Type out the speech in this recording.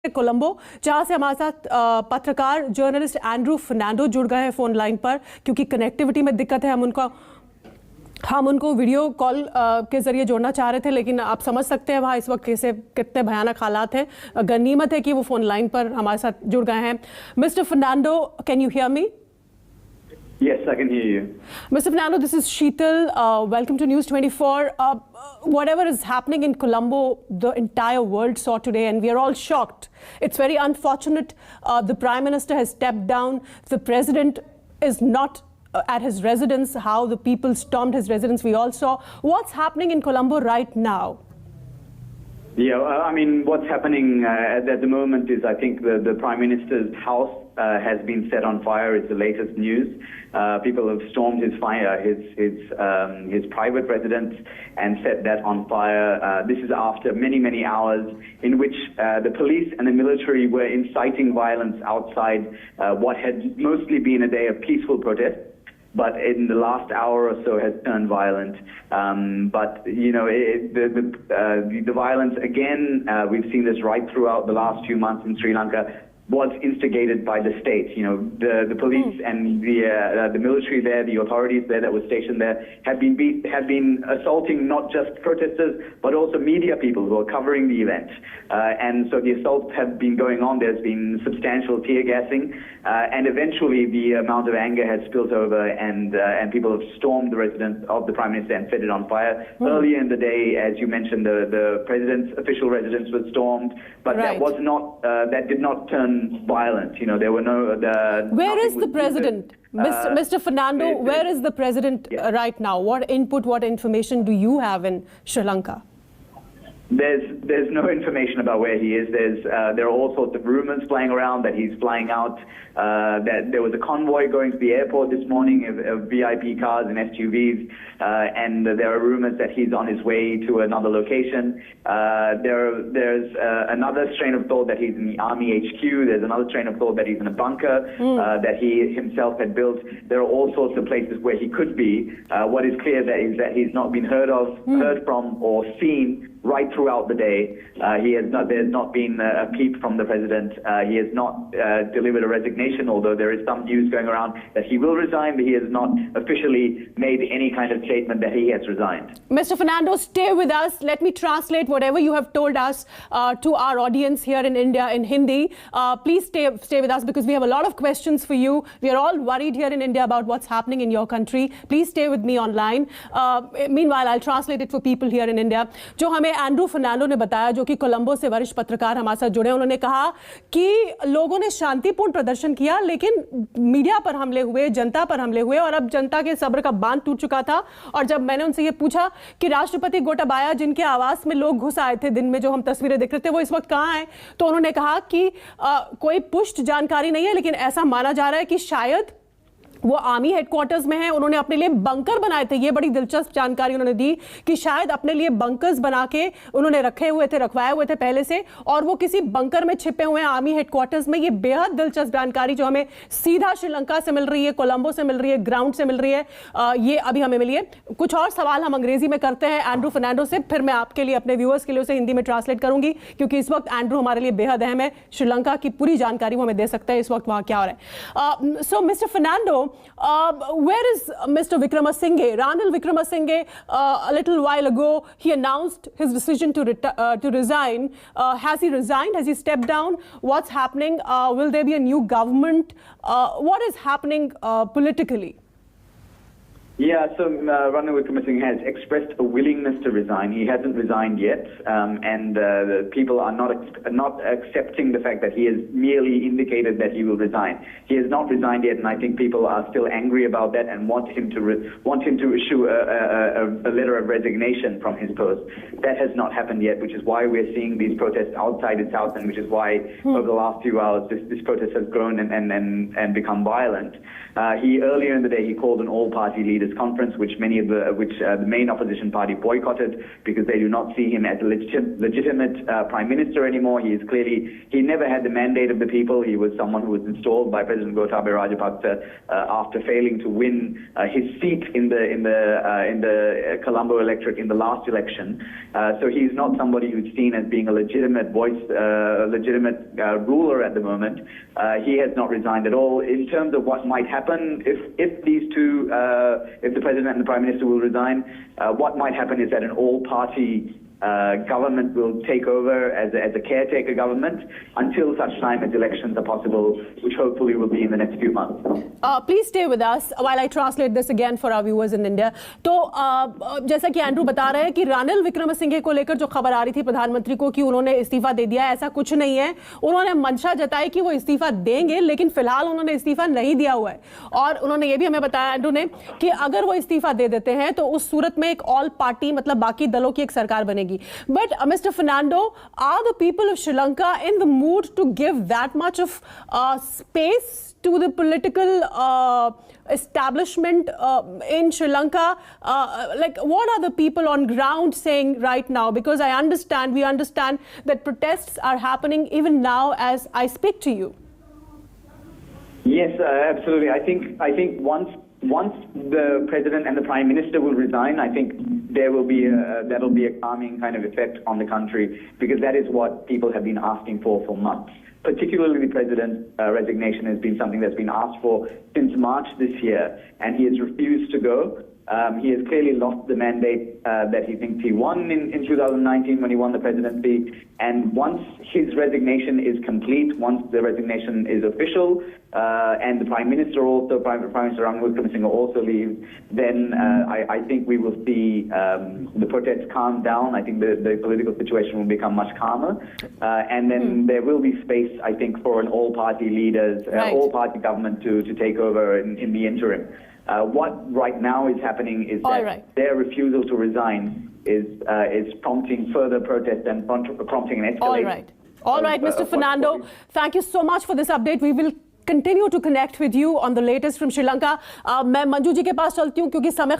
कोलंबो, जहां से हमारे साथ पत्रकार जर्नलिस्ट एंड्रू फर्नांडो जुड़ गए हैं फोन लाइन पर, क्योंकि कनेक्टिविटी में दिक्कत है। हम उनको वीडियो कॉल के जरिए जोड़ना चाह रहे थे, लेकिन आप समझ सकते हैं वहाँ इस वक्त कितने भयानक हालात हैं। गनीमत है कि वो फोन लाइन पर हमारे साथ जुड़ गए हैं। Mister Fernando, can you hear me? Yes, I can hear you. Mr. Fernando, this is Sheetal. Welcome to News24. Whatever is happening in Colombo, the entire world saw today, and we are all shocked. It's very unfortunate. The Prime Minister has stepped down. The President is not at his residence. How the people stormed his residence, we all saw. What's happening in Colombo right now? Yeah, I mean, what's happening at the moment is, I think, the Prime Minister's house has been set on fire. It's the latest news. People have stormed his private residence and set that on fire. This is after many hours in which the police and the military were inciting violence outside what had mostly been a day of peaceful protest, but in the last hour or so has turned violent. But you know, the violence again, we've seen this right throughout the last few months in Sri Lanka, was instigated by the state. You know, the police and the military there, the authorities there that were stationed there, have been assaulting not just protesters but also media people who are covering the event. And so the assaults have been going on. There's been substantial tear gassing, and eventually the amount of anger has spilled over, and people have stormed the residence of the Prime Minister and set it on fire. Earlier in the day, as you mentioned, the President's official residence was stormed, but that did not turn violent. You know, there were no. Where is the President, Mr. Fernando? Where is the President right now? What input, what information do you have in Sri Lanka? There's no information about where he is. There are all sorts of rumors flying around that he's flying out. That there was a convoy going to the airport this morning of VIP cars and SUVs, and there are rumors that he's on his way to another location. There's another strain of thought that he's in the Army HQ. There's another strain of thought that he's in a bunker that he himself had built. There are all sorts of places where he could be. What is clear is that he's not been heard from, or seen right throughout the day. There's not been a peep from the President. He has not delivered a resignation, although there is some news going around that he will resign, but he has not officially made any kind of statement that he has resigned. Mr. Fernando, stay with us. Let me translate whatever you have told us to our audience here in India in Hindi. Please stay with us, because we have a lot of questions for you. We are all worried here in India about what's happening in your country. Please stay with me online. Meanwhile, I'll translate it for people here in India. जो हमें Andrew Fernando ने बताया, जो कि कोलंबो से वरिष्ठ पत्रकार हमारे साथ जुड़े, उन्होंने कहा कि लोगों ने शांतिपूर्ण प्रदर्शन किया, लेकिन मीडिया पर हमले हुए, जनता पर हमले हुए, और अब जनता के सब्र का बांध टूट चुका था। और जब मैंने उनसे ये पूछा कि राष्ट्रपति गोटाबाया, जिनके आवास में लोग घुस आए थे दिन में, जो हम तस्वीरें देख रहे थे, वो इस वक्त कहाँ हैं, तो उन्होंने कहा कि कोई पुष्ट जानकारी नहीं है, लेकिन ऐसा माना जा रहा है कि शायद वो आर्मी हेडक्वार्टर्स में है। उन्होंने अपने लिए बंकर बनाए थे। ये बड़ी दिलचस्प जानकारी उन्होंने दी कि शायद अपने लिए बंकर्स बना के उन्होंने रखवाए हुए थे पहले से, और वो किसी बंकर में छिपे हुए हैं आर्मी हेडक्वार्टर्स में। ये बेहद दिलचस्प जानकारी जो हमें सीधा श्रीलंका से मिल रही है, कोलंबो से मिल रही है, ग्राउंड से मिल रही है, ये अभी हमें मिली है। कुछ और सवाल हम अंग्रेजी में करते हैं एंड्रू फर्नांडो से, फिर मैं आपके लिए, अपने व्यूअर्स के लिए उसे हिंदी में ट्रांसलेट करूंगी, क्योंकि इस वक्त एंड्रू हमारे लिए बेहद अहम है। श्रीलंका की पूरी जानकारी वो हमें दे सकता है इस वक्त वहां क्या हो रहा है। So mister Fernando, where is Mr. Wickramasinghe? Ranil Wickramasinghe, a little while ago, he announced his decision to resign. Has he resigned? Has he stepped down? What's happening? Will there be a new government? What is happening politically? Yeah, so Ranil Wickramasinghe has expressed a willingness to resign. He hasn't resigned yet, and the people are not accepting the fact that he has merely indicated that he will resign. He has not resigned yet, and I think people are still angry about that and want him to issue a letter of resignation from his post. That has not happened yet, which is why we're seeing these protests outside his house, and which is why over the last few hours this protest has grown and become violent. Earlier in the day he called an all-party leaders leaders conference, which the main opposition party boycotted because they do not see him as a legitimate prime minister anymore. He never had the mandate of the people. He was someone who was installed by President Gotabaya Rajapaksa after failing to win his seat in the Colombo electorate in the last election. So he's not somebody who's seen as being a legitimate voice, legitimate ruler at the moment. He has not resigned at all. In terms of what might happen if these two, if the president and the prime minister will resign, what might happen is that an all-party government will take over as a caretaker government until such time as elections are possible, which hopefully will be in the next few months. Please stay with us while I translate this again for our viewers in India. तो जैसा कि Andrew बता रहे हैं कि रानिल विक्रमसिंघे को लेकर जो खबर आ रही थी प्रधानमंत्री को कि उन्होंने इस्तीफा दे दिया, ऐसा कुछ नहीं है. उन्होंने मंशा जताई कि वो इस्तीफा देंगे, लेकिन फिलहाल उन्होंने इस्तीफा नहीं दिया हुआ है. और उन्होंने ये भी हमें बताया एंड्रू ने कि अगर वो इस्तीफा दे देते हैं तो उस सूरत में एक ऑल पार्टी मतलब बाकी दलों की एक सरकार बनेगी. But Mr. Fernando, are the people of Sri Lanka in the mood to give that much of space to the political establishment in Sri Lanka? Like, what are the people on ground saying right now? Because we understand that protests are happening even now as I speak to you. Yes, absolutely. I think once the president and the prime minister will resign, I think that'll be a calming kind of effect on the country, because that is what people have been asking for months. Particularly the president's resignation has been something that's been asked for since March this year, and he has refused to go. He has clearly lost the mandate that he thinks he won in 2019 when he won the presidency. And once his resignation is complete, once the resignation is official, and the Prime Minister also, Prime Minister Ranil Wickremesinghe also leaves, then I think we will see the protests calm down. I think the political situation will become much calmer. And then there will be space, I think, for an all-party leaders, all-party government to take over in the interim. What right now is happening is that their refusal to resign is prompting further protest and prompting an escalation. All right, Mr. Fernando, thank you so much for this update. We will continue to connect with you on the latest from Sri Lanka. मैं मंजू जी के पास चलती हूँ क्योंकि समय